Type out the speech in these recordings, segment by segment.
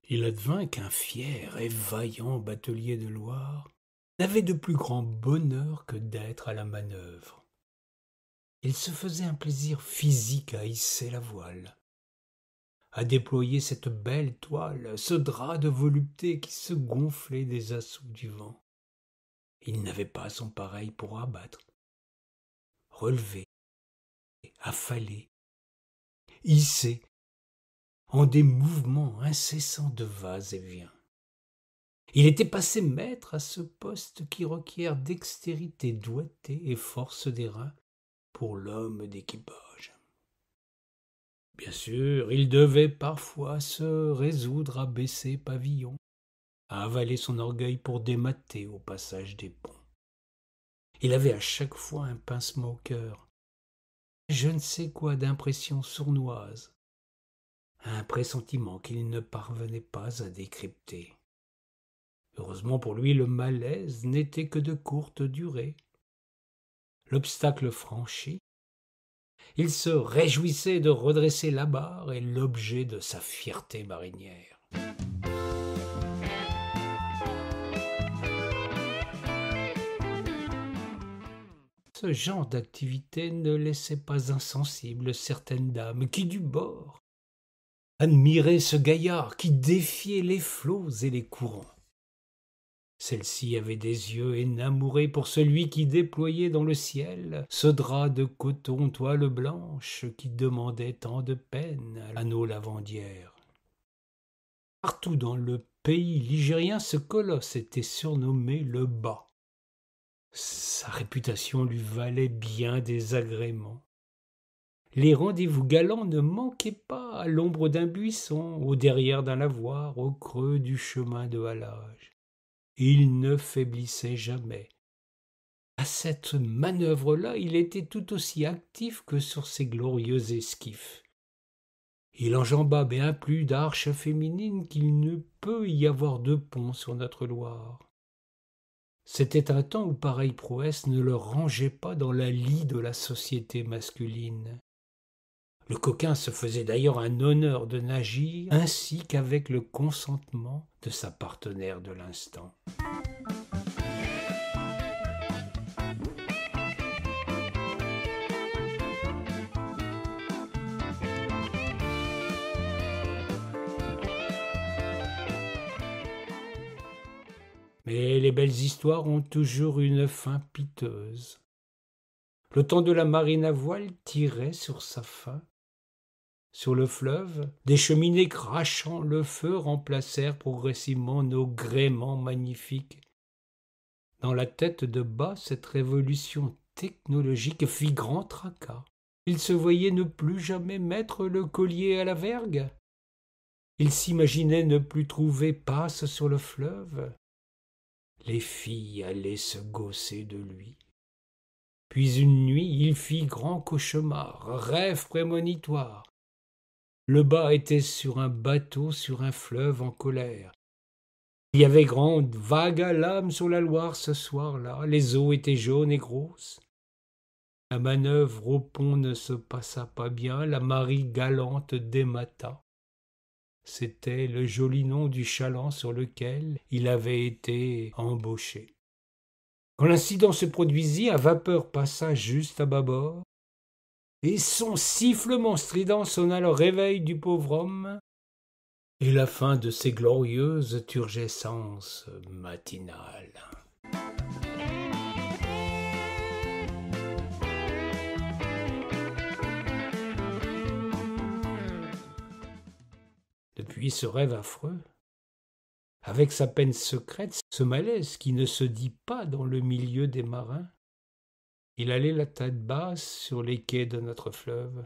Il advint qu'un fier et vaillant batelier de Loire n'avait de plus grand bonheur que d'être à la manœuvre. Il se faisait un plaisir physique à hisser la voile, à déployer cette belle toile, ce drap de volupté qui se gonflait des assauts du vent. Il n'avait pas son pareil pour abattre, relever, affaler, hisser, en des mouvements incessants de va-et-vient. Il était passé maître à ce poste qui requiert dextérité doigtée et force des reins pour l'homme d'équipage. Bien sûr, il devait parfois se résoudre à baisser pavillon, à avaler son orgueil pour démater au passage des ponts. Il avait à chaque fois un pincement au cœur, je ne sais quoi d'impression sournoise, un pressentiment qu'il ne parvenait pas à décrypter. Heureusement pour lui, le malaise n'était que de courte durée. L'obstacle franchi, il se réjouissait de redresser la barre et l'objet de sa fierté marinière. Ce genre d'activité ne laissait pas insensible certaines dames qui, du bord, admiraient ce gaillard qui défiait les flots et les courants. Celle-ci avait des yeux énamourés pour celui qui déployait dans le ciel ce drap de coton toile blanche qui demandait tant de peine à nos lavandières. Partout dans le pays ligérien, ce colosse était surnommé le Bas. Sa réputation lui valait bien des agréments. Les rendez-vous galants ne manquaient pas à l'ombre d'un buisson, au derrière d'un lavoir, au creux du chemin de halage. Il ne faiblissait jamais. À cette manœuvre-là, il était tout aussi actif que sur ses glorieux esquifs. Il enjamba bien plus d'arches féminines qu'il ne peut y avoir de pont sur notre Loire. C'était un temps où pareille prouesse ne le rangeait pas dans la lie de la société masculine. Le coquin se faisait d'ailleurs un honneur de nager ainsi qu'avec le consentement de sa partenaire de l'instant. Mais les belles histoires ont toujours une fin piteuse. Le temps de la marine à voile tirait sur sa fin. Sur le fleuve, des cheminées crachant le feu remplacèrent progressivement nos gréements magnifiques. Dans la tête de Bas, cette révolution technologique fit grand tracas. Il se voyait ne plus jamais mettre le collier à la vergue. Il s'imaginait ne plus trouver passe sur le fleuve. Les filles allaient se gausser de lui. Puis une nuit, il fit grand cauchemar, rêve prémonitoire. Le Bas était sur un bateau sur un fleuve en colère. Il y avait grande vague à l'âme sur la Loire ce soir-là, les eaux étaient jaunes et grosses. La manœuvre au pont ne se passa pas bien, la Marie galante démata. C'était le joli nom du chaland sur lequel il avait été embauché. Quand l'incident se produisit, un vapeur passa juste à bâbord, et son sifflement strident sonna le réveil du pauvre homme et la fin de ses glorieuses turgescences matinales. Depuis ce rêve affreux, avec sa peine secrète, ce malaise qui ne se dit pas dans le milieu des marins, il allait la tête basse sur les quais de notre fleuve.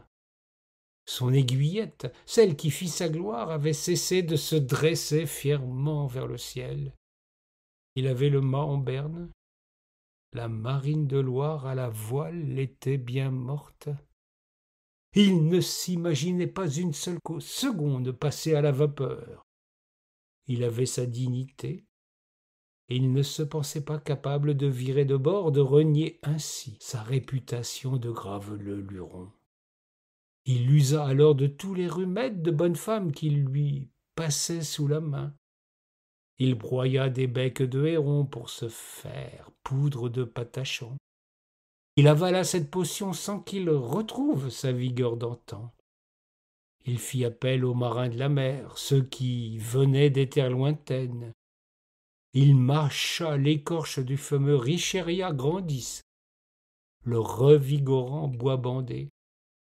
Son aiguillette, celle qui fit sa gloire, avait cessé de se dresser fièrement vers le ciel. Il avait le mât en berne. La marine de Loire à la voile était bien morte. Il ne s'imaginait pas une seule seconde passer à la vapeur. Il avait sa dignité, et il ne se pensait pas capable de virer de bord, de renier ainsi sa réputation de graveleux luron. Il usa alors de tous les remèdes de bonne femme qui lui passait sous la main. Il broya des becs de héron pour se faire poudre de patachon. Il avala cette potion sans qu'il retrouve sa vigueur d'antan. Il fit appel aux marins de la mer, ceux qui venaient des terres lointaines. Il mâcha l'écorce du fameux Richeria grandis, le revigorant bois bandé,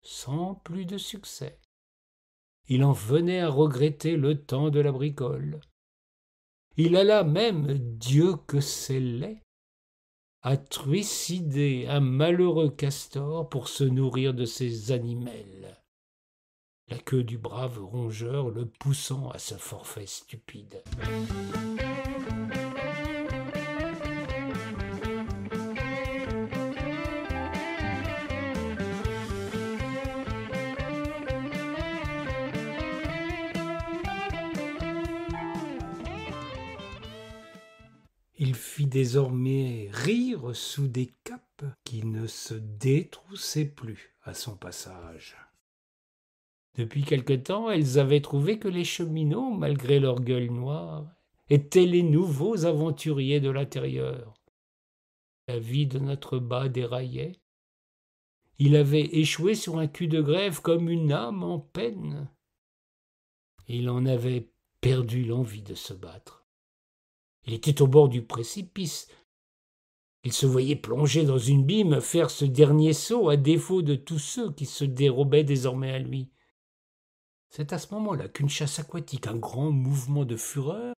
sans plus de succès. Il en venait à regretter le temps de la bricole. Il alla même, Dieu que c'est laid, à trucider un malheureux castor pour se nourrir de ses animels, la queue du brave rongeur le poussant à ce forfait stupide. Il fit désormais rire sous des capes qui ne se détroussaient plus à son passage. Depuis quelque temps, elles avaient trouvé que les cheminots, malgré leur gueule noire, étaient les nouveaux aventuriers de l'intérieur. La vie de notre bas déraillait. Il avait échoué sur un cul de grève comme une âme en peine. Il en avait perdu l'envie de se battre. Il était au bord du précipice. Il se voyait plongé dans une bîme, faire ce dernier saut à défaut de tous ceux qui se dérobaient désormais à lui. C'est à ce moment-là qu'une chasse aquatique, un grand mouvement de fureur,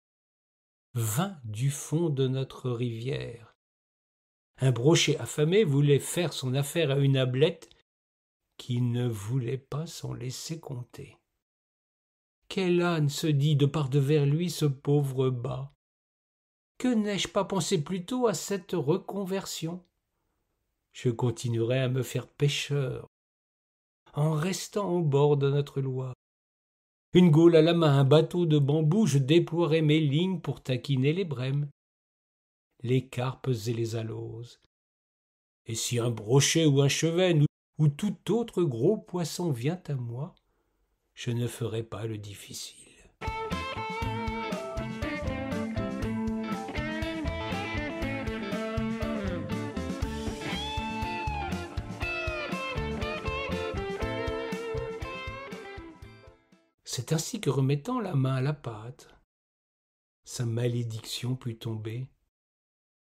vint du fond de notre rivière. Un brochet affamé voulait faire son affaire à une ablette qui ne voulait pas s'en laisser compter. Quel âne, se dit de par devers lui ce pauvre bas. Que n'ai-je pas pensé plus tôt à cette reconversion? Je continuerai à me faire pêcheur, en restant au bord de notre Loire. Une gaule à la main, un bateau de bambou, je déploierai mes lignes pour taquiner les brèmes, les carpes et les aloses. Et si un brochet ou un chevesne ou tout autre gros poisson vient à moi, je ne ferai pas le difficile. C'est ainsi que, remettant la main à la pâte, sa malédiction put tomber.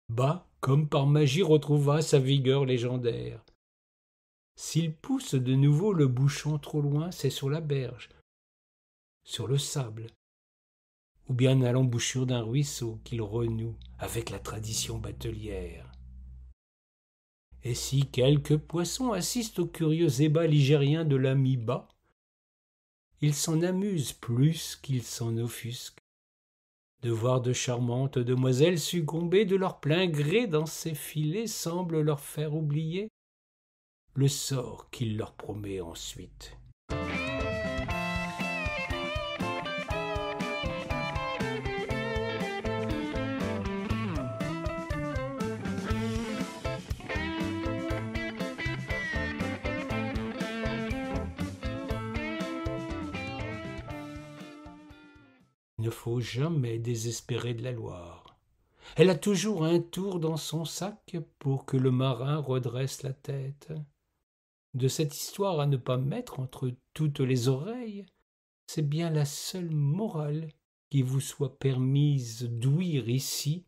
Bas, comme par magie, retrouva sa vigueur légendaire. S'il pousse de nouveau le bouchon trop loin, c'est sur la berge, sur le sable, ou bien à l'embouchure d'un ruisseau qu'il renoue avec la tradition batelière. Et si quelques poissons assistent au curieux ébat ligérien de l'ami Bas, ils s'en amusent plus qu'ils s'en offusquent. De voir de charmantes demoiselles succomber de leur plein gré dans ces filets semble leur faire oublier le sort qu'il leur promet ensuite. Il ne faut jamais désespérer de la Loire. Elle a toujours un tour dans son sac pour que le marin redresse la tête. De cette histoire à ne pas mettre entre toutes les oreilles, c'est bien la seule morale qui vous soit permise d'ouïr ici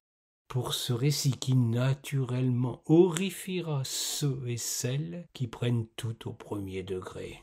pour ce récit qui naturellement horrifiera ceux et celles qui prennent tout au premier degré.